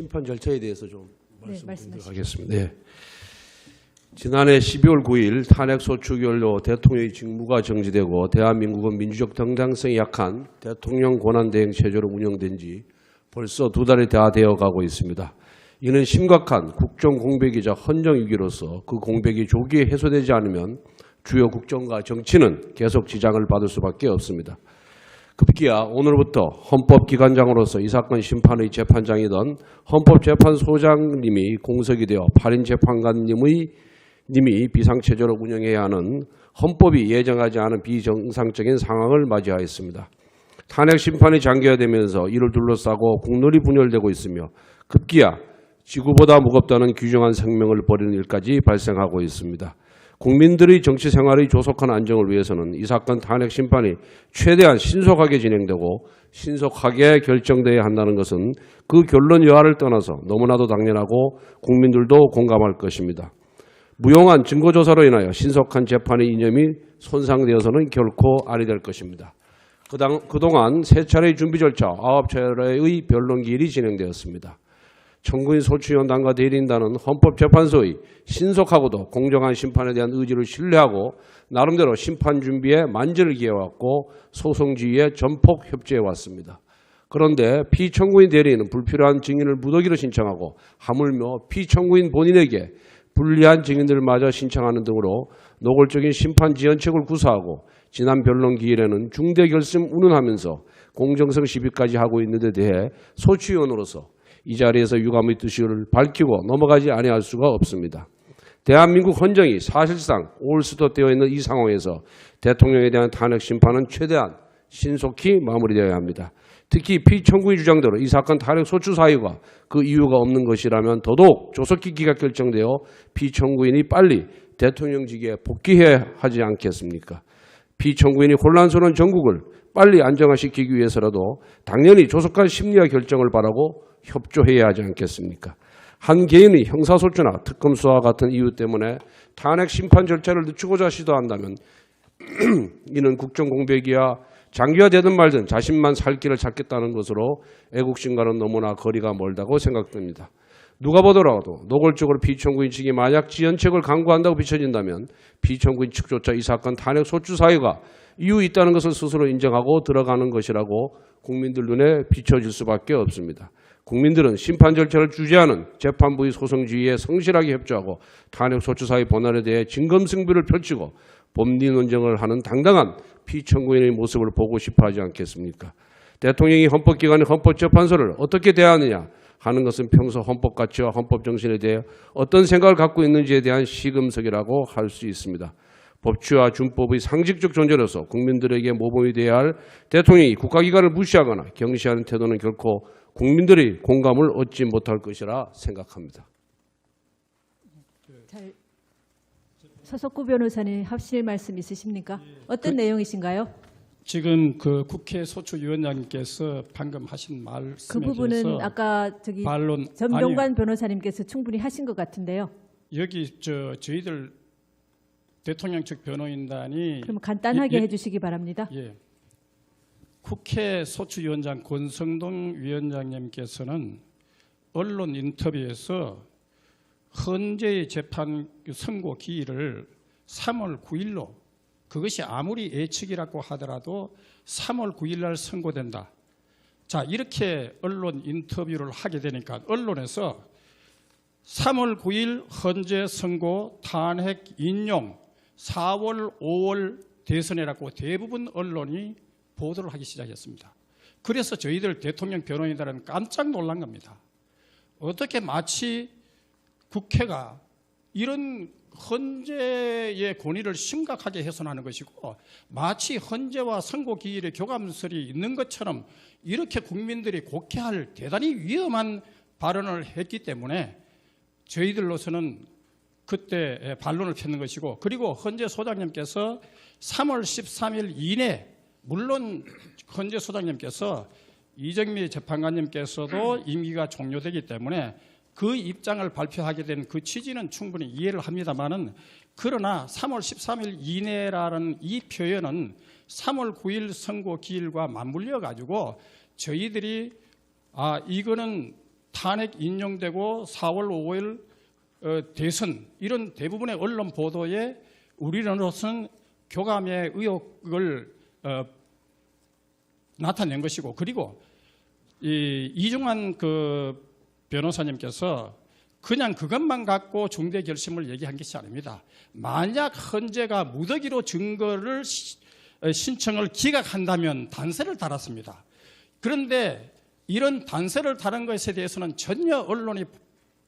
심판 절차에 대해서 좀 말씀드리도록 말씀하시죠. 하겠습니다. 네. 지난해 12월 9일 탄핵소추결로 대통령의 직무가 정지되고 대한민국은 민주적 정당성이 약한 대통령 권한대행 체제로 운영된 지 벌써 2달이 다 되어가고 있습니다. 이는 심각한 국정 공백이자 헌정 위기로서 그 공백이 조기에 해소되지 않으면 주요 국정과 정치는 계속 지장을 받을 수밖에 없습니다. 급기야 오늘부터 헌법기관장으로서 이 사건 심판의 재판장이던 헌법재판소장님이 공석이 되어 8인 재판관님이 비상체제로 운영해야 하는 헌법이 예정하지 않은 비정상적인 상황을 맞이하였습니다. 탄핵 심판이 장기화되면서 이를 둘러싸고 국론이 분열되고 있으며 급기야 지구보다 무겁다는 규정한 생명을 버리는 일까지 발생하고 있습니다. 국민들의 정치 생활의 조속한 안정을 위해서는 이 사건 탄핵 심판이 최대한 신속하게 진행되고 신속하게 결정돼야 한다는 것은 그 결론 여하를 떠나서 너무나도 당연하고 국민들도 공감할 것입니다. 무용한 증거조사로 인하여 신속한 재판의 이념이 손상되어서는 결코 아니 될 것입니다. 그동안 3차례의 준비 절차, 9차례의 변론 기일이 진행되었습니다. 청구인 소추위원단과 대리인단은 헌법재판소의 신속하고도 공정한 심판에 대한 의지를 신뢰하고 나름대로 심판 준비에 만전을 기해왔고 소송지휘에 전폭 협조해왔습니다. 그런데 피청구인 대리인은 불필요한 증인을 무더기로 신청하고 하물며 피청구인 본인에게 불리한 증인들마저 신청하는 등으로 노골적인 심판 지연책을 구사하고 지난 변론 기일에는 중대 결심 운운하면서 공정성 시비까지 하고 있는 데 대해 소추위원으로서 이 자리에서 유감의 뜻을 밝히고 넘어가지 아니할 수가 없습니다. 대한민국 헌정이 사실상 올스톱되어 있는 이 상황에서 대통령에 대한 탄핵 심판은 최대한 신속히 마무리되어야 합니다. 특히 피청구인 주장대로 이 사건 탄핵 소추 사유가 그 이유가 없는 것이라면 더더욱 조속히 기각 결정되어 피청구인이 빨리 대통령직에 복귀해야 하지 않겠습니까? 피청구인이 혼란스러운 전국을 빨리 안정화시키기 위해서라도 당연히 조속한 심리와 결정을 바라고 협조해야 하지 않겠습니까? 한 개인의 형사소추나 특검 수사와 같은 이유 때문에 탄핵 심판 절차를 늦추고자 시도한다면 이는 국정공백이야 장기화되든 말든 자신만 살 길을 찾겠다는 것으로 애국심과는 너무나 거리가 멀다고 생각됩니다. 누가 보더라도 노골적으로 피청구인 측이 만약 지연책을 강구한다고 비춰진다면 피청구인 측조차 이 사건 탄핵 소추 사유가 이유 있다는 것을 스스로 인정하고 들어가는 것이라고 국민들 눈에 비춰질 수밖에 없습니다. 국민들은 심판 절차를 주재하는 재판부의 소송지휘에 성실하게 협조하고 탄핵 소추 사유 본안에 대해 진검승부를 펼치고 법리 논쟁을 하는 당당한 피청구인의 모습을 보고 싶어 하지 않겠습니까? 대통령이 헌법기관의 헌법재판소를 어떻게 대하느냐 하는 것은 평소 헌법 가치와 헌법 정신에 대해 어떤 생각을 갖고 있는지에 대한 시금석이라고 할 수 있습니다. 법치와 준법의 상식적 존재로서 국민들에게 모범이 되어야 할 대통령이 국가기관을 무시하거나 경시하는 태도는 결코 국민들의 공감을 얻지 못할 것이라 생각합니다. 서석구 변호사님 합실 말씀 있으십니까? 어떤 내용이신가요? 지금 그 국회 소추위원장님께서 방금 하신 말씀에 그 부분은 대해서 아까 반론 전병관 변호사님께서 충분히 하신 것 같은데요. 여기 저희들 대통령 측 변호인단이 그럼 간단하게 해주시기 바랍니다. 예. 국회 소추위원장 권성동 위원장님께서는 언론 인터뷰에서 헌재의 재판 선고 기일을 3월 9일로 그것이 아무리 예측이라고 하더라도 3월 9일 날 선고된다. 자, 이렇게 언론 인터뷰를 하게 되니까 언론에서 3월 9일 헌재 선고 탄핵 인용 4월 5월 대선이라고 대부분 언론이 보도를 하기 시작했습니다. 그래서 저희들 대통령 변호인들은 깜짝 놀란 겁니다. 어떻게 마치 국회가 이런 헌재의 권위를 심각하게 훼손하는 것이고 마치 헌재와 선고 기일의 교감설이 있는 것처럼 이렇게 국민들이 곡해할 대단히 위험한 발언을 했기 때문에 저희들로서는 그때 반론을 폈는 것이고 그리고 헌재 소장님께서 3월 13일 이내 물론 헌재 소장님께서 이정미 재판관님께서도 임기가 종료되기 때문에 그 입장을 발표하게 된 그 취지는 충분히 이해를 합니다만은 그러나 3월 13일 이내라는 이 표현은 3월 9일 선고 기일과 맞물려 가지고 저희들이 이거는 탄핵 인용되고 4월 5일 대선 이런 대부분의 언론 보도에 우리로서는 교감의 의혹을 나타낸 것이고, 그리고 이중환 그 변호사님께서 그냥 그것만 갖고 중대 결심을 얘기한 것이 아닙니다. 만약 헌재가 무더기로 증거를 신청을 기각한다면 단서를 달았습니다. 그런데 이런 단서를 달은 것에 대해서는 전혀 언론이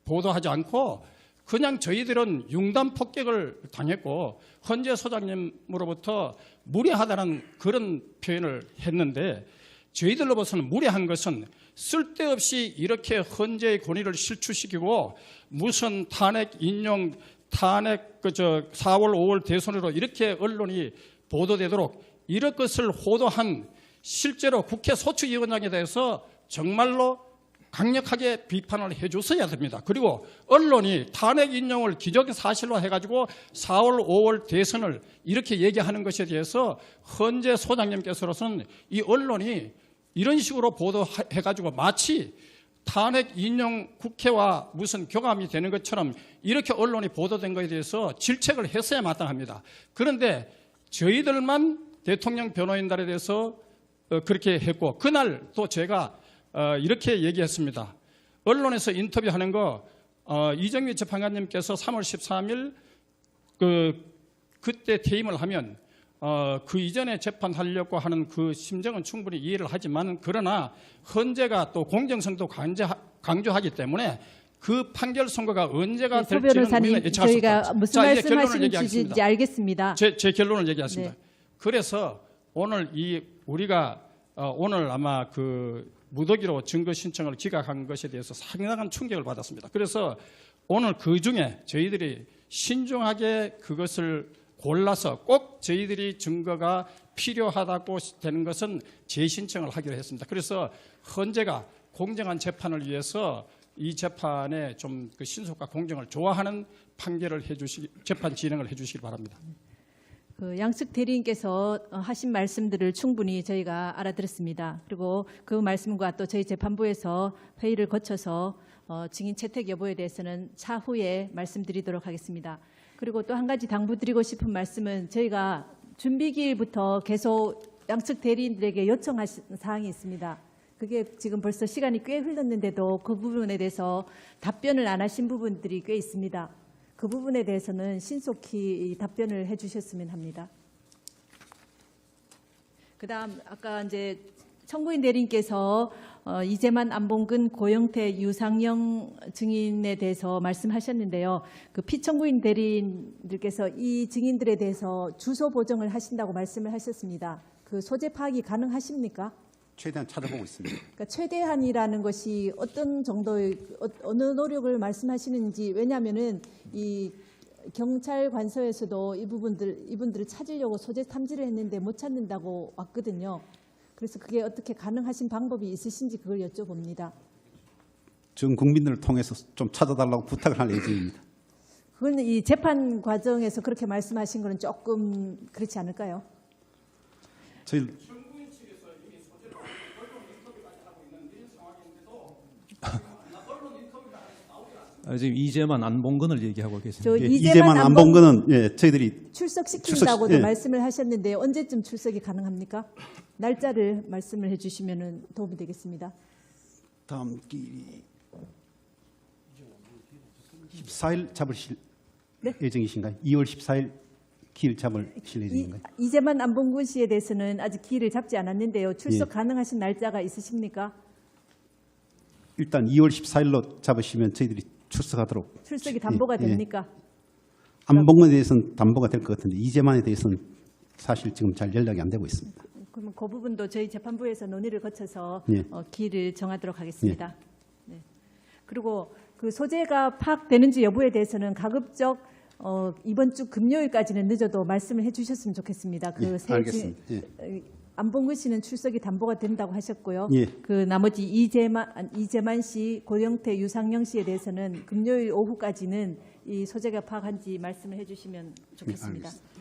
보도하지 않고 그냥 저희들은 융단 폭격을 당했고 헌재 소장님으로부터 무례하다는 그런 표현을 했는데, 저희들로부터는 무례한 것은 쓸데없이 이렇게 헌재의 권위를 실추시키고 무슨 탄핵 인용, 탄핵 4월 5월 대선으로 이렇게 언론이 보도되도록 이런 것을 호도한 실제로 국회 소추위원장에 대해서 정말로 강력하게 비판을 해줬어야 됩니다. 그리고 언론이 탄핵 인용을 기적사실로 해가지고 4월 5월 대선을 이렇게 얘기하는 것에 대해서 헌재 소장님께서는 이 언론이 이런 식으로 보도해가지고 마치 탄핵 인용 국회와 무슨 교감이 되는 것처럼 이렇게 언론이 보도된 것에 대해서 질책을 했어야 마땅합니다. 그런데 저희들만 대통령 변호인단에 대해서 그렇게 했고, 그날 또 제가 이렇게 얘기했습니다. 언론에서 인터뷰하는 거 이정미 재판관님께서 3월 13일 그때 퇴임을 하면 그 이전에 재판하려고 하는 그 심정은 충분히 이해를 하지만, 그러나 헌재가 또 공정성도 강조하기 때문에 그 판결 선고가 언제가 소 될지는 변호사님, 우리는 예측할 수 없다. 저희가 무슨 자, 이제 결론을 말씀하시는지 얘기하겠습니다. 알겠습니다. 제 결론을 얘기하겠습니다. 네. 그래서 오늘 우리가 오늘 아마 그 무더기로 증거 신청을 기각한 것에 대해서 상당한 충격을 받았습니다. 그래서 오늘 그 중에 저희들이 신중하게 그것을 골라서 꼭 저희들이 증거가 필요하다고 되는 것은 재신청을 하기로 했습니다. 그래서 헌재가 공정한 재판을 위해서 이 재판에 좀 그 신속과 공정을 좋아하는 판결을 재판 진행을 해주시기 바랍니다. 그 양측 대리인께서 하신 말씀들을 충분히 저희가 알아들었습니다. 그리고 그 말씀과 또 저희 재판부에서 회의를 거쳐서 증인 채택 여부에 대해서는 차후에 말씀드리도록 하겠습니다. 그리고 또 한 가지 당부드리고 싶은 말씀은 저희가 준비기일부터 계속 양측 대리인들에게 요청하신 사항이 있습니다. 그게 지금 벌써 시간이 꽤 흘렀는데도 그 부분에 대해서 답변을 안 하신 부분들이 꽤 있습니다. 그 부분에 대해서는 신속히 답변을 해주셨으면 합니다. 그다음 아까 이제 청구인 대리인께서 이재만, 안봉근, 고영태, 유상영 증인에 대해서 말씀하셨는데요. 그 피청구인 대리인들께서 이 증인들에 대해서 주소 보정을 하신다고 말씀을 하셨습니다. 그 소재 파악이 가능하십니까? 최대한 찾아보고 있습니다. 그러니까 최대한이라는 것이 어떤 정도의 어느 노력을 말씀하시는지, 왜냐하면은 이 경찰 관서에서도 이분들을 찾으려고 소재 탐지를 했는데 못 찾는다고 왔거든요. 그래서 그게 어떻게 가능하신 방법이 있으신지 그걸 여쭤봅니다. 전 국민들을 통해서 좀 찾아달라고 부탁을 할 예정입니다. 그건 이 재판 과정에서 그렇게 말씀하신 거는 조금 그렇지 않을까요? 저희 지금 이재만 안봉근을 얘기하고 계십니다. 저 이재만 안봉근은 저희들이 출석시킨다고도 예. 말씀을 하셨는데 언제쯤 출석이 가능합니까? 날짜를 말씀을 해주시면 도움이 되겠습니다. 다음 기일이 14일 잡으실 네? 예정이신가요? 2월 14일 기일 잡으실 예정인가요? 이재만 안봉근 씨에 대해서는 아직 기일을 잡지 않았는데요. 출석 예. 가능하신 날짜가 있으십니까? 일단 2월 14일로 잡으시면 저희들이 출석하도록. 출석이 담보가 예, 예. 됩니까? 안봉근에 대해서는 담보가 될 것 같은데 이재만에 대해서는 사실 지금 잘 연락이 안 되고 있습니다. 그러면 그 부분도 저희 재판부에서 논의를 거쳐서 예. 기일을 정하도록 하겠습니다. 네. 그리고 그 소재가 파악되는지 여부에 대해서는 가급적 이번 주 금요일까지는 늦어도 말씀을 해주셨으면 좋겠습니다. 예, 알겠습니다. 안봉근 씨는 출석이 담보가 된다고 하셨고요. 예. 그 나머지 이재만 씨, 고영태, 유상영 씨에 대해서는 금요일 오후까지는 이 소재가 파악한지 말씀을 해주시면 좋겠습니다. 알겠습니다.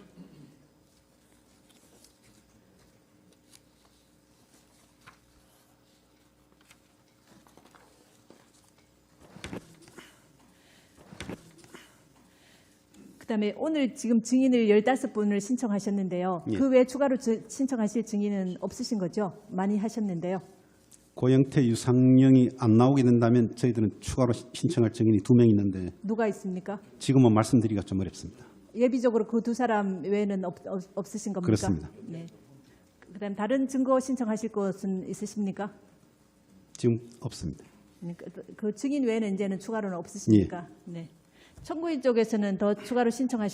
그다음에 오늘 지금 증인을 15분을 신청하셨는데요. 예. 그 외에 추가로 신청하실 증인은 없으신 거죠? 많이 하셨는데요. 고영태, 유상영이 안 나오게 된다면 저희들은 추가로 신청할 증인이 2명 있는데 누가 있습니까? 지금은 말씀드리기가 좀 어렵습니다. 예비적으로 그 두 사람 외에는 없으신 겁니까? 그렇습니다. 네. 그다음 다른 증거 신청하실 것은 있으십니까? 지금 없습니다. 그 증인 외에는 이제는 추가로는 없으십니까? 네. 청구인 쪽에서는 더 추가로 신청하실